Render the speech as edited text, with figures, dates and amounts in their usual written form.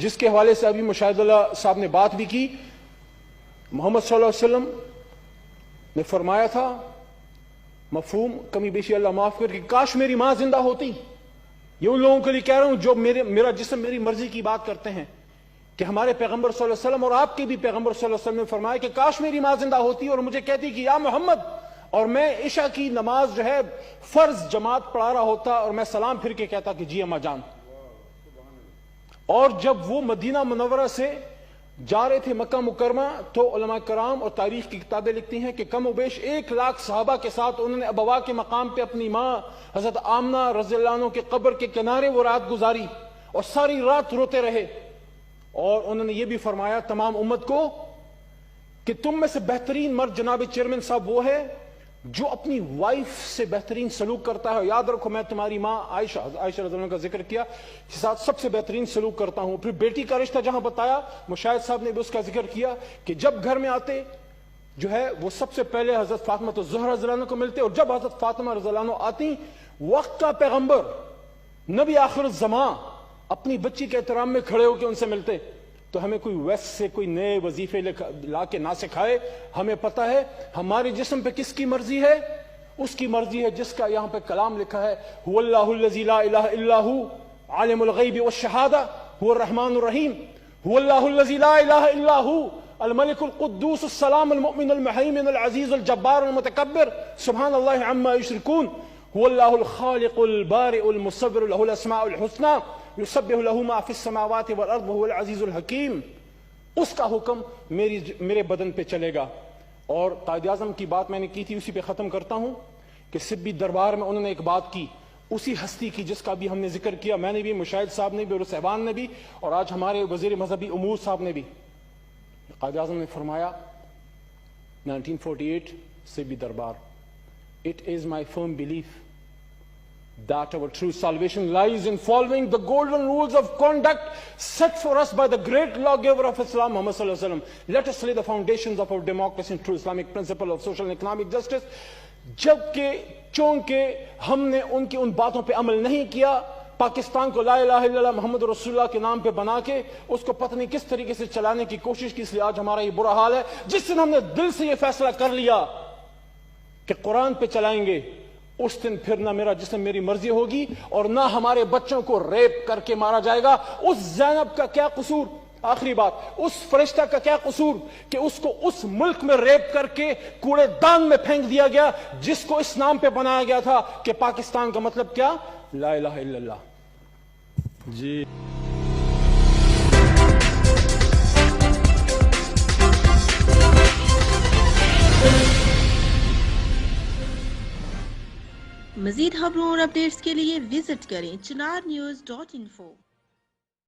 جس کے حوالے سے ابھی مشاہد اللہ صاحب نے بات بھی کی. محمد صلی اللہ علیہ وسلم نے فرمایا تھا, مفہوم کمی بیشی اللہ معاف کر, کہ کاش میری ماں زندہ ہوتی. یہ ان لوگوں کے لیے کہہ رہا ہوں جو میرا جسم میری مرضی کی بات کرتے ہیں, کہ ہمارے پیغمبر صلی اللہ علیہ وسلم اور آپ کے بھی پیغمبر صلی اللہ علیہ وسلم نے فرمایا کہ کاش میری ماں زندہ ہوتی اور مجھے کہتی کہ یا محمد, اور میں عشاء کی نماز جو ہے فرض جماعت پڑھا رہا ہوتا اور میں سلام پھر کے کہتا کہ جی اماں جان. اور جب وہ مدینہ منورہ سے جا رہے تھے مکہ مکرمہ, تو علماء کرام اور تاریخ کی کتابیں لکھتی ہیں کہ کم و بیش 1,00,000 صحابہ کے ساتھ انہوں نے ابوا کے مقام پہ اپنی ماں حضرت آمنہ رضی اللہ عنہ کے قبر کے کنارے وہ رات گزاری اور ساری رات روتے رہے. اور انہوں نے یہ بھی فرمایا تمام امت کو کہ تم میں سے بہترین مرد جناب چیئرمین صاحب وہ ہے جو اپنی وائف سے بہترین سلوک کرتا ہے. یاد رکھو میں تمہاری ماں عائشہ رضی اللہ عنہ کا ذکر کیا کے ساتھ سب سے بہترین سلوک کرتا ہوں. پھر بیٹی کا رشتہ جہاں بتایا, مشاہد صاحب نے بھی اس کا ذکر کیا کہ جب گھر میں آتے جو ہے وہ سب سے پہلے حضرت فاطمہ الزہرا رضی اللہ عنہ کو ملتے, اور جب حضرت فاطمہ رضی اللہ عنہ آتی, وقت کا پیغمبر نبی آخر الزمان اپنی بچی کے احترام میں کھڑے ہو کے ان سے ملتے. تو ہمیں کوئی ویسٹ سے کوئی نئے وظیفے لا کے نہ سکھائے. ہمیں پتہ ہے ہمارے جسم پہ کس کی مرضی ہے, اس کی مرضی ہے جس کا یہاں پہ کلام لکھا ہے, هو اللہ الذی لا الہ الا هو عالم الغیب والشہادہ هو الرحمن الرحیم, هو اللہ الذی لا الہ الا هو الملک القدوس السلام المؤمن المہیمن العزیز الجبار المتکبر سبحان اللہ عما یشرکون, هو اللہ الخالق البارئ المصور له الاسماء الحسنى یسبح له ما فی السماوات والارض وهو العزیز الحکیم. اس کا حکم میرے بدن پہ چلے گا. اور قائد اعظم کی بات میں نے کی تھی, اسی پہ ختم کرتا ہوں کہ سبی دربار میں انہوں نے ایک بات کی, اسی ہستی کی جس کا بھی ہم نے ذکر کیا, میں نے بھی, مشاہد صاحب نے بھی, اور صاحبان نے بھی, اور آج ہمارے وزیر مذہبی امور صاحب نے بھی. قائد اعظم نے فرمایا 1948 سبی دربار, it is my firm belief that our true salvation lies in following the golden rules of conduct set for us by the great lawgiver of Islam, Muhammad sallallahu alaihi wasallam. Let us lay the foundations of our democracy and true Islamic principle of social and economic justice. جبکہ چونکہ ہم نے ان کی ان باتوں پہ عمل نہیں کیا, پاکستان کو لا الہ الا اللہ محمد رسول اللہ کے نام پہ بنا کے اس کو پتہ نہیں کس طریقے سے چلانے کی کوشش کی, اس لیے آج ہمارا یہ برا حال ہے. جس دن ہم نے دل سے یہ فیصلہ کر لیا کہ قرآن پہ چلائیں گے, اس دن پھر نہ میرا جسم میری مرضی ہوگی اور نہ ہمارے بچوں کو ریپ کر کے مارا جائے گا. اس زینب کا کیا قصور, آخری بات, اس فرشتہ کا کیا قصور کہ اس کو اس ملک میں ریپ کر کے کوڑے دان میں پھینک دیا گیا جس کو اس نام پہ بنایا گیا تھا کہ پاکستان کا مطلب کیا, لا الہ الا اللہ. جی مزید خبروں اور اپڈیٹس کے لیے وزٹ کریں ChinarNews.info.